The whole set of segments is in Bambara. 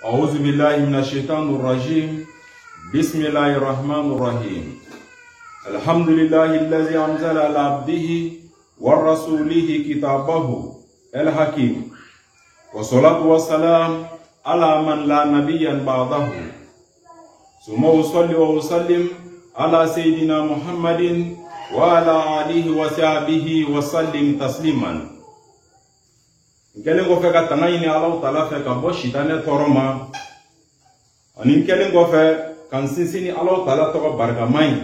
أعوذ بالله من الشيطان الرجيم. بسم الله الرحمن الرحيم. الحمد لله الذي أنزل على عبده ورسوله كتابه الحكيم، والصلاة والسلام على من لا نبي بعده، ثم أصلي وأسلم على سيدنا محمد وعلى آله وصحبه وسلم تسليما. Nkelen ko fe ka tanga ɲini Alahu Taala fɛ ka bɔ sitanɛ tɔɔrɔ ma, ani nkelen ko fɛ kan sinsin ni Alahu Taala tɔgɔ barikama ye,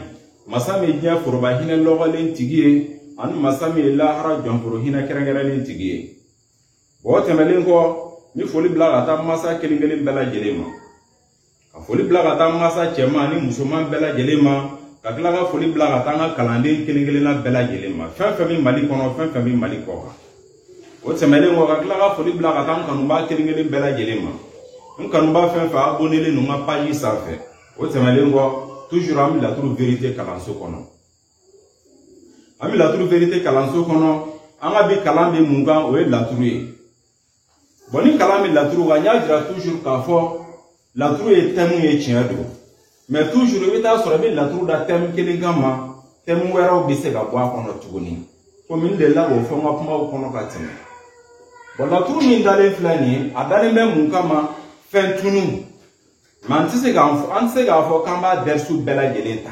masa min diɲɛ foroba hinɛ lɔgɔlen tigi ye, ani masa min lahara jɔnforo hinɛ kɛrɛnkɛrɛnlen tigi ye. O tɛmɛlen kɔ, ni foli bila ka taa masa kelen kelen bɛɛ lajɛlen ma, ka foli bila ka taa masa cɛman ani musoman bɛɛ lajɛlen ma, ka tila ka foli bila ka taa an ka kalanden kelen kelenna bɛɛ lajɛlen ma, fɛn fɛn min Mali kɔnɔ, fɛn fɛn min Mali kɔ kan. O tɛmɛlen kɔ, ka tila ka foli bila ka taa an kanuba kelen kelen bɛɛ lajɛlen ma, n kanuba fɛn fɛn abonnelen ninnu ka page sanfɛ. O tɛmɛlen kɔ, toujours an bɛ laturu vérité kalanso kɔnɔ. An bɛ laturu vérité kalanso kɔnɔ, an ka bi kalan bɛ mun kan, o ye laturu ye. Bon ni kalan bɛ laturu kan, n y'a jira toujours k'a fɔ laturu ye thème ye, tiɲɛ don, mais toujours i bɛ taa sɔrɔ i bɛ laturu da thème kelen kama, thème wɛrɛw bɛ se ka bɔ a kɔnɔ tuguni. Komi n delila k'o fɔ n ka kumaw kɔnɔ ka tɛmɛ. Bon laturu min dalen filɛ nin ye, a dalen bɛ mun kama? Fɛn tunu. Mais an tɛ se k'a fɔ k'an b'a dɛrisu bɛɛ lajɛlen ta.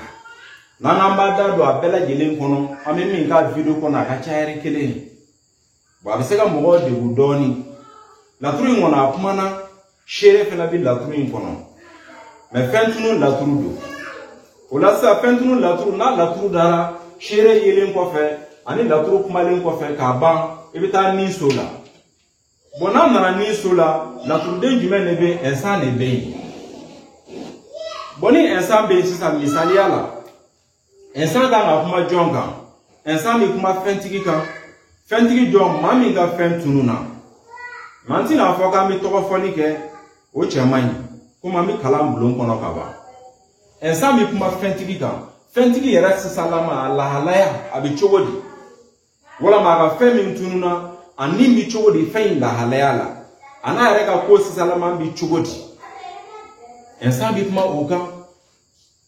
N'an b'a da don a bɛɛ lajɛlen kɔnɔ, an bɛ min k'a video kɔnɔ a ka ca yɛrɛ kelen ye. Bon a bɛ se ka mɔgɔw degun dɔɔni. Laturu in kɔnɔ a kumana, seere fana bɛ laturu in kɔnɔ. Mais fɛn tunu laturu don. O la sisan fɛn tunu laturu, n'a laturu dara, seere yelen kɔfɛ ani laturu kumalen kɔfɛ k'a ban, i bɛ taa ni so la. Bon n'a nana ni so la, laturuden jumɛn de bɛ, insan de bɛ yen. Bon ni insan bɛ yen sisan, misaliya la, insan kan ka kuma jɔn kan? Insan bɛ kuma fɛntigi kan. Fɛntigi jɔn? Maa min ka fɛn tununa. Mais an tɛna fɔ k'an bɛ tɔgɔfɔli kɛ, o cɛ man ɲi, komi an bɛ kalan bulon kɔnɔ ka ban. Insan bɛ kuma fɛntigi kan. Fɛntigi yɛrɛ sisanlama, a lahalaya a bɛ cogo di? Walama a ka fɛn min tununa, a ni bɛ cogo di fɛn in lahalaya la? A n'a yɛrɛ ka ko sisanlama bɛ cogo di? Insan bɛ kuma o kan.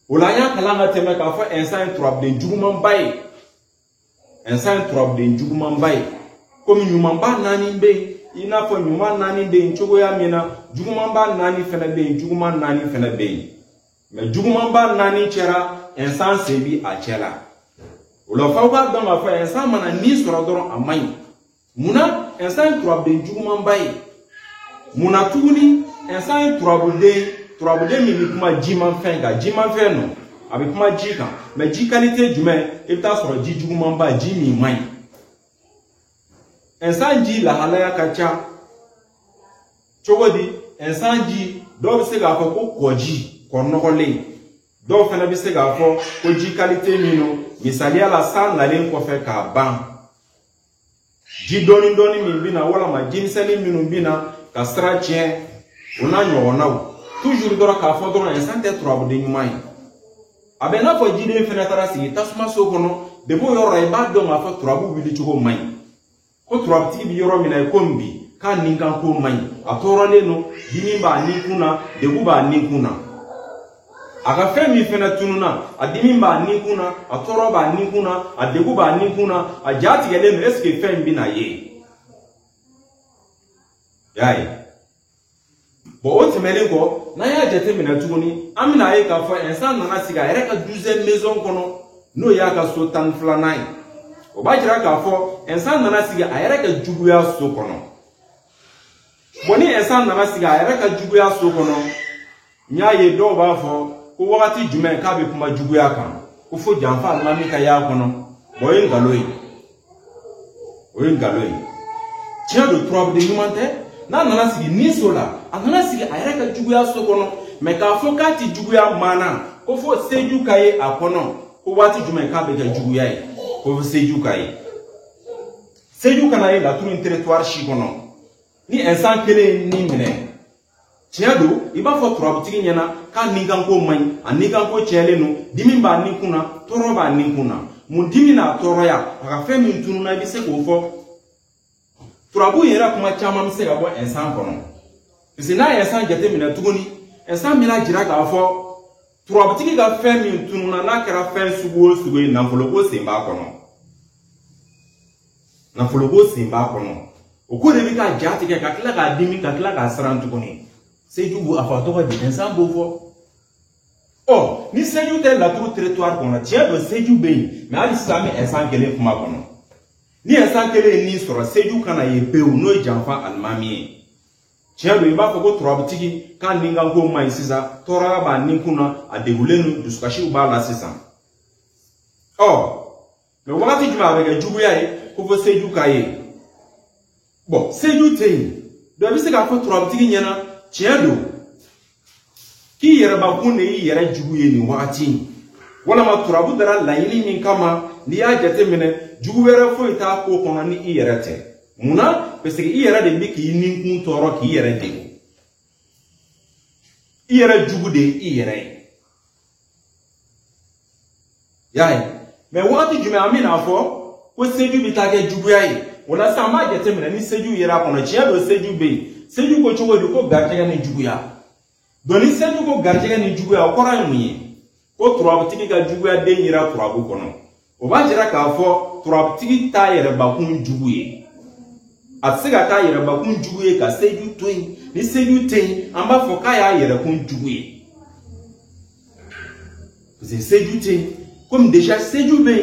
O la an y'a kalan ka tɛmɛ k'a fɔ insan ye turabuden jugumanba ye. Insan ye turabuden jugumanba ye. Komi ɲumanba 4 bɛ yen, i n'a fɔ ɲuman 4 bɛ yen cogoya min na, jugumanba 4 fana bɛ yen, juguman 4 fana bɛ yen. Mais jugumanba 4 cɛra, insan sen bɛ a cɛ la. O la f'aw k'a dɔn k'a fɔ insan mana ni sɔrɔ dɔrɔn a man ɲi. Munna insan ye turabuden jugumanba ye? Munna tuguni insan ye turabuden min bɛ kuma jimanfɛn kan? Jimanfɛn no, a bɛ kuma ji kan, mais ji qualité jumɛn? I bɛ taa sɔrɔ ji jugumanba, ji min man ɲi. Insan ji lahalaya ka ca cogo di? Insan ji dɔw bɛ se k'a fɔ ko kɔji, kɔnɔgɔlen. Dɔw fana bɛ se k'a fɔ ko ji qualité min no, misaliya la san nalen kɔfɛ k'a ban, ji dɔɔni dɔɔni min bɛ na, walama ji misɛnnin minnu bɛ na ka sira tiɲɛ, o n'a ɲɔgɔnnaw. Toujours dɔrɔn k'a fɔ dɔrɔn insan tɛ turabuden ɲuman ye. A bɛ n'a fɔ jiden fana taara sigi tasuma so kɔnɔ, depuis o yɔrɔ la i b'a dɔn k'a fɔ turabu wuli cogo man ɲi. Ko turabutigi bɛ yɔrɔ min na i komi bi, k'a nin kan ko man ɲi. A tɔɔrɔlen don, dimi b'a nin kun na, degun b'a nin kun na. A ka fɛn min fana tununa, a dimi b'a nin kun na, a tɔɔrɔ b'a nin kun na, a degun b'a nin kun na, a ja tigɛlen don, est ce que fɛn in bɛ na ye? Y'a ye? Bon o tɛmɛlen kɔ, n'an y'a jateminɛ tuguni, an bɛna ye k'a fɔ insan nana sigi a yɛrɛ ka 12e maison kɔnɔ, n'o y'a ka so 12nan ye. O b'a jira k'a fɔ insan nana sigi a yɛrɛ ka juguya so kɔnɔ. Bon ni insan nana sigi a yɛrɛ ka juguya so kɔnɔ, n y'a ye dɔw b'a fɔ ko wagati jumɛn k'a bɛ kuma juguya kan, ko fo janfa alimami ka y'a kɔnɔ. Bon o ye nkalon ye. O ye nkalon ye. Tiɲɛ don turabuden ɲuman tɛ. N'a nana sigi ni so la, a nana sigi a yɛrɛ ka juguya so kɔnɔ, mais k'a fɔ k'a ti juguya maana, ko fo seju ka ye a kɔnɔ, ko waati jumɛn k'a bɛ kɛ juguya ye, ko fo seju ka ye. Seju kana ye laturu in territoire si kɔnɔ. Ni insan kelen ni minɛ, tiɲɛ don, i b'a fɔ turabutigi ɲɛna k'a nin kan ko man ɲi, a nin kan ko cɛlen don, dimi b'a nin kun na, tɔɔrɔ b'a nin kun na. Mun dimi n'a tɔɔrɔya, a ka fɛn min tununa i bɛ se k'o fɔ. Turabu yɛrɛ kuma caman bɛ se ka bɔ insan kɔnɔ. parce que na ensan jate mina tuguni ensan mina jira ka fo turabtiki ga fem min tununa na kera fem sugo na foloko simba kono na foloko simba kono o ko de bi ka jati ke ka kila ka dimi ka kila ka saran tuguni seju bu afato ko bi ensan bo fo oh ni seju te la tour territoire kono tia do seju be mais ali sami ensan kele kuma kono ni ensan kele ni soro seju kana ye pewu no janfa almami tia do ba ko turabtiki kan ninga ko mai sisa tora ba ninkuna adegulenu duskashi ba la sisa oh mais wakati juma avec jubu yae ko fo seju kaye bon seju te do bi se ka fo turabtiki nyana tia do ki yere ba kunne yi yere jugu ye ni wakati wala ma turabu dara la yini min kama ni ya jate mine jugu were fo ita ko kono ni i yere te muna parce que i yere de bi ki ni kun toro ki yere de i yere jugu de i yere yayi me wakati jume amina fo ko seju bi ta ke jugu yayi wala sa ma jate mine ni seju yere kono chia do seju be seju ko chogo de ko gartega ni jugu ya doni seju ko garjega ni jugu ya okora nyi ko turabtiki ga jugu ya de yira turabu kono o ba jira ka fo turabtiki ta yere ba kun jugu ye atsiga ta yere ba kun jugu ye ka seju twin ni seju ten amba fo ka ya yere kun jugu ye c'est seju ten comme déjà seju be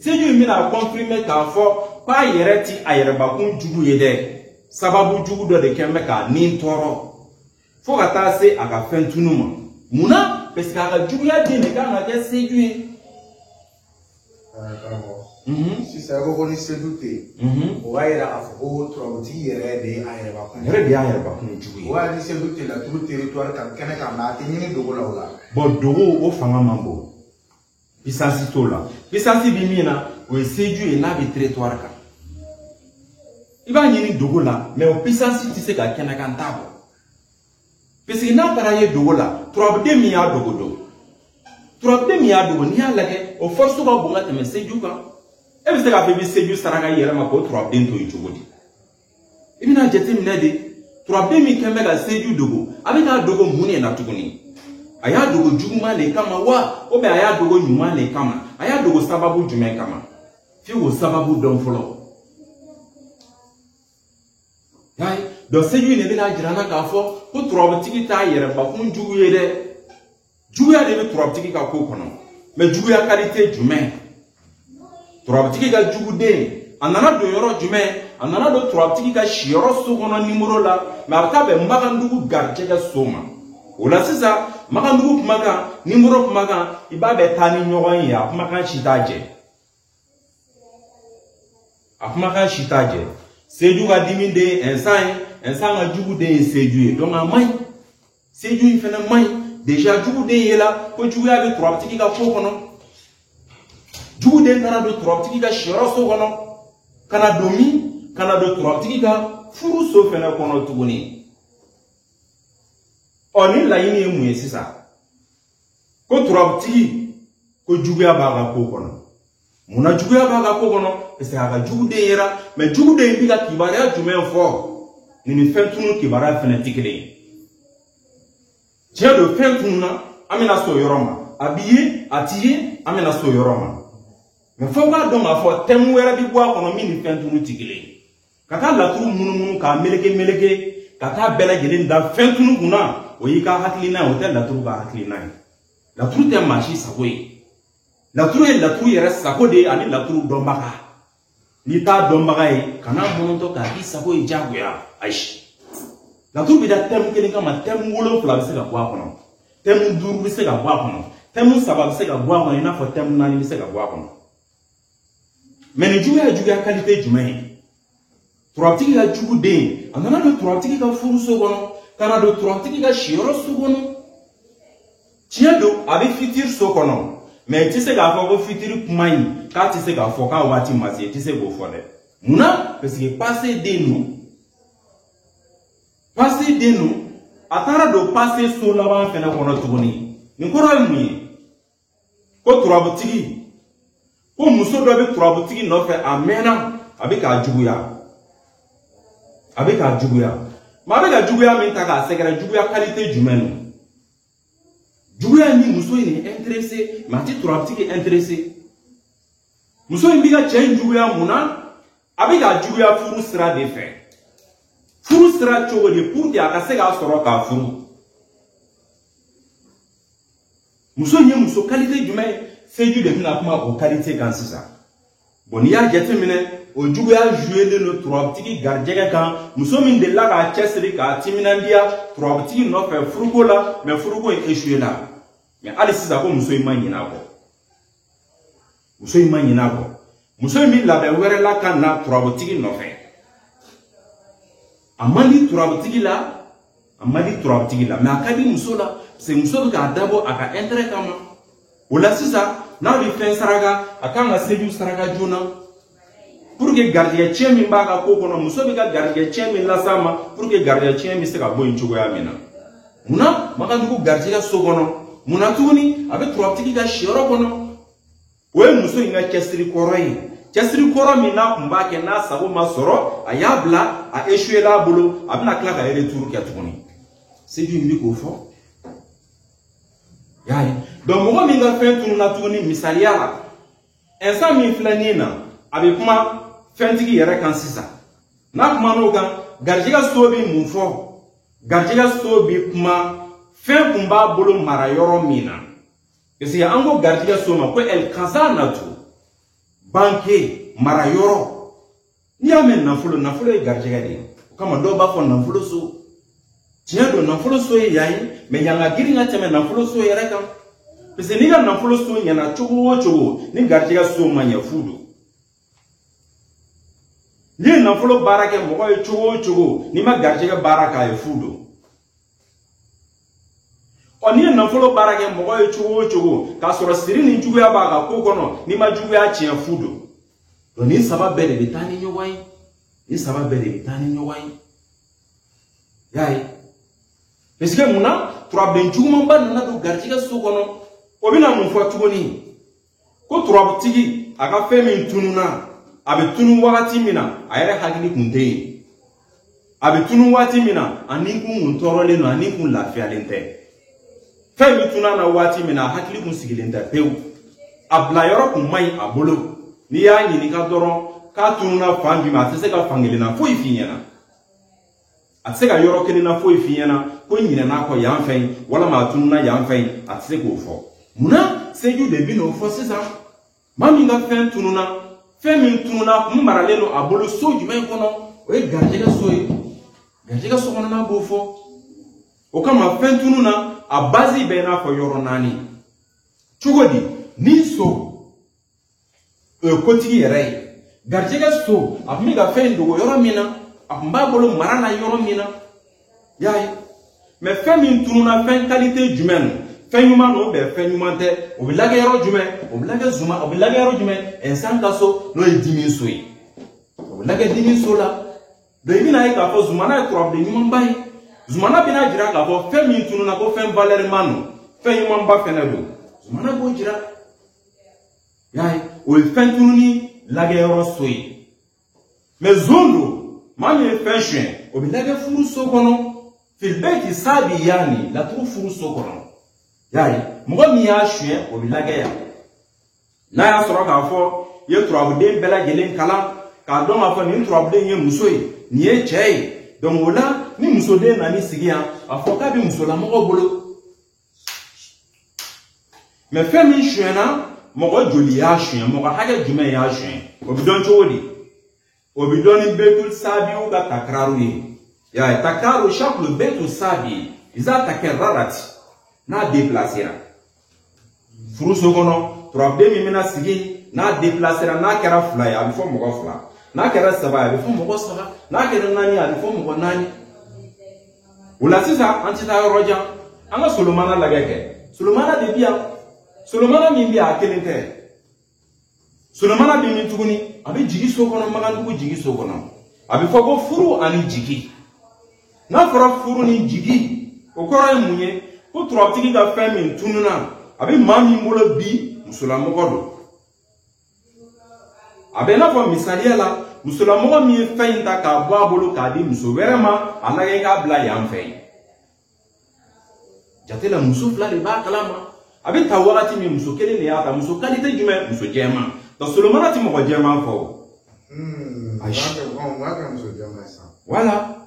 seju mi na confirmer ka fo pa yere ti ayere ba kun jugu ye de sababu jugu do de kembe ka ni toro faut que ta se aka fentunuma muna parce que aka juguya de ne ka na seju si ça va qu'on se douter on va y aller à faux tromti yere de ayere ba kun yere de ayere ba kun juguya wa ni se douter la tout territoire kan kene ka na te ni dogo la wala bo dogo o fanga mambo pisasi tola pisasi bimina o seju e na bi territoire ka iba nyini dogo la mais o pisasi ti se ka kena kan tabo parce que na taraye dogo la turabde mi ya dogo do turabde mi ya dogo ni ala ke o force ba bonga te me seju ka e bi se ka fe bi seju saraka yere ma ko turabde to ijogodi ibina jete mi nede turabde mi kembe ga seju dogo abika dogo muni na tuguni aya dogo juguma le kama wa obe aya dogo nyuma le kama aya dogo sababu jume kama fi wo sababu don folo yai do seju ne bina jirana ka fo ko turabtiki ta yere ba kun jugu ye de jugu ya de be turabtiki ka ko kono me jugu ya qualité jume turabtiki ka jugu de anana do yoro jume anana do turabtiki ka shioro so kono numero la me abta be magandugu garje ka soma wala sisa magandugu kumaga numero kumaga ibabe tani nyogon ya kumaga shitaje akumaga shitaje seju ga diminde ensan ga jugu de seju donc amay seju infena may déjà jugu de yela ko jugu ya be turabtiki ka ko kono jugu de kana do turabtiki ka shiro so kono kana domi kana do turabtiki ka furu so fena kono tuguni oni la yini emu sisa ko turabtiki ko jugu ya ba ga ko kono muna jugu ya ba ga ko kono c'est aga jugu de yera mais jugu de mbiga kibara jume fo ni fentunu kibara fenetike tiado fentuna amina so yoroma abiye atiye amina so yoroma mais fo ba do ma fo temu wera bi bua kono mini fentunu tikile kata la turu munu ka melege kata bela gelin da fentunu kuna o yika haklina o tel la turu ba haklina la turu te machi sakoy la turu yera sakode ani la turu dombaka ni ta dombaga yi kana monto ka isako ijago ya aishi la tu bida tem kele kama tem wolo fula bi se ka bwa kono tem duru bi se ka bwa kono tem saba bi se ka bwa kono ina fo tem nani bi se ka bwa kono meni juya qualité jume turabtiki ga jugu de anana do turabtiki ga furu so kono kana do turabtiki ga shiro so kono tiedo abi fitir so kono mais tu sais ga fo fitir kumai ka tu sais ga fo ka wati masi tu sais go fo de muna parce que passer de nous atara do passer so la ban fena kono tuguni ni koro mu ko turabtiki ko muso do be turabtiki no fe amena abi ka juguya ma be ka juguya min ta ka segera juguya qualité jumɛn juguya ni muso ni intéressé ma ti turabtigi intéressé muso ni biga cɛ juguya muna a be ka juguya furu sira de fɛ furu sira cogo de pour que a ka se ka sɔrɔ ka furu muso ni muso qualité jumɛn seju de bina kuma o qualité kan sisan bon ni y'a jateminɛ o juguya jouer le turabtigi garjɛgɛ kan muso min de la ka cɛsiri ka timinandiya turabtigi nɔfɛ furuko la mais furuko est échoué la mais hali sisan ko muso in ma ɲin'a kɔ muso in ma ɲin'a kɔ muso in bi labɛn wɛrɛ la ka na turabtigi nɔfɛ a man di turabtigi la mais a ka di muso la c'est muso bi k'a dabɔ a ka intérêt kama o la sisan n'a bi fɛn saraka a kan ka seju saraka joona pour que gardien cɛ min b'a ka ko kɔnɔ muso bi ka gardien cɛ min las'a ma pour que gardien cɛ bi se ka bɔ yen cogoya min na munna ma ka dugu gardien so kɔnɔ munna tuguni a bɛ turabtigi ka siyɔrɔ kɔnɔ o ye muso in ka cɛsiri kɔrɔ ye cɛsiri kɔrɔ min n'a kun b'a kɛ n'a sago ma sɔrɔ a y'a bila a échoué l'a bolo a bɛna tila ka retour kɛ tuguni seju in bi k'o fɔ y'a ye donc mɔgɔ min ka fɛn tununa tuguni misaliya la instant min filɛ nin na a bɛ kuma fɛntigi yɛrɛ kan sisan n'a kuma n'o kan garijɛgɛ so bi mun fɔ garijɛgɛ so bi kuma fɛn kun b'a bolo mara yɔrɔ min na parce que an ko garijɛgɛ so ma ko el kazanatu banque mara yɔrɔ n'i y'a mɛn nafolo ye garijɛgɛ de ye o kama dɔw b'a fɔ nafolo so tiɲɛ don nafolo so ye yan ye mais yan ka girin ka tɛmɛ nafolo so yɛrɛ kan parce que n'i ka nafolo so ɲɛna cogo o cogo ni garijɛgɛ so ma ɲɛ fu don ni ye nafolo baara kɛ mɔgɔ ye cogo o cogo ni ma garijɛgɛ baara k'a ye fu don ɔ ni ye nafolo baara kɛ mɔgɔ ye cogo o cogo k'a sɔrɔ siri ni juguya b'a ka ko kɔnɔ ni ma juguya tiɲɛ fu don donc nin saba bɛɛ de bɛ taa ni ɲɔgɔn ye nin saba bɛɛ de bɛ taa ni ɲɔgɔn ye y'a ye parce que munna turabden jugumanba nana don garijɛgɛ so kɔnɔ o bɛna mun fɔ tuguni ko turabtigi a ka fɛn min tununa a bɛ tunu wagati min na a yɛrɛ hakili kun tɛ yen a bɛ tunu waati min na a ni kun tɔɔrɔlen don a ni kun lafiyalen tɛ fɛn min tununa na waati min na a hakili kun sigilen tɛ pewu a bila yɔrɔ kun man ɲi a bolo n'i y'a ɲininka dɔrɔn k'a tununa fan jumɛn a tɛ se ka fan kelen na foyi f'i ɲɛna a tɛ se ka yɔrɔ kelen na foyi f'i ɲɛna ko ɲinɛna kɔ yan fɛ yen walama a tununa yan fɛ yen a tɛ se k'o fɔ munna seju de bi n'o fɔ sisan maa min ka fɛn tununa fɛn min tununa kun maralen don a bolo so jumɛn kɔnɔ o ye garijɛgɛ so ye garijɛgɛ so kɔnɔna b'o fɔ o kama fɛn tununa a base bɛ i n'a fɔ yɔrɔ naani cogo di ni so o ye kotigi yɛrɛ ye garijɛgɛ so a tun bɛ ka fɛn dogo yɔrɔ min na a tun b'a bolo mara la yɔrɔ min na y'a ye mais fɛn min tununa fɛn qualité jumɛn fɛn ɲuman n'o bɛn fɛn ɲuman tɛ o bɛ lagɛ yɔrɔ jumɛn o bɛ lagɛ zuma o bɛ lagɛ yɔrɔ jumɛn insan ka so n'o ye dimi so ye o bɛ lagɛ dimi so la donc i bɛna ye k'a fɔ zumana ye turabuden ɲumanba ye zumana bɛna jira k'a fɔ fɛn min tununa ko fɛn valeur man don fɛn ɲumanba fɛnɛ don zumana b'o jira y'a ye o ye fɛn tununi lagɛ yɔrɔ so ye mais zon don maa min ye fɛn suɲɛ o bɛ lagɛ furu so kɔnɔ filibɛti saabi yaani laturu furu so kɔnɔ y'a ye mɔgɔ min y'a suɲɛ o bɛ lagɛ yan n'a y'a sɔrɔ k'a fɔ i ye turabuden bɛɛ lajɛlen kalan k'a dɔn k'a fɔ nin turabuden ye muso ye nin ye cɛ ye donc o la ni musoden nani sigi yan a fɔ k'a bɛ musolamɔgɔ bolo mais fɛn min suɲɛna mɔgɔ joli y'a suɲɛ mɔgɔ hakɛ jumɛn y'a suɲɛ o bɛ dɔn cogo di o bɛ dɔn ni betul saabiw ka takraru ye y'a ye takraru chaque le betul saabi iza takarrarat n'a déplacera furuso kɔnɔ turabuden min bɛna sigi n'a déplacera n'a kɛra fila ye a bɛ fɔ mɔgɔ fila n'a kɛra saba ye a bɛ fɔ mɔgɔ saba n'a kɛra naani a bɛ fɔ mɔgɔ naani o la sisan an tɛ taa yɔrɔ jan an ka solomana lajɛ kɛ solomana de bi yan solomana min bɛ yan a kelen tɛ solomana bɛ min tuguni a bɛ jigi so kɔnɔ magandugu jigi so kɔnɔ a bɛ fɔ ko furu ani jigi n'a fɔra furu ni jigi o kɔrɔ ye mun ye ko turabtigi ka fɛn min tununa a bɛ maa min bolo bi musolamɔgɔ don a bɛ i n'a fɔ misaliya la musolamɔgɔ min ye fɛn in ta k'a bɔ a bolo k'a di muso wɛrɛ ma a lajɛ i k'a bila yan fɛ jate la muso fila de b'a kalama a bɛ ta wagati min muso kelen de y'a ta muso qualité jumɛn muso jɛman donc Solomana ti mɔgɔ jɛman fɔ muso jɛman san voilà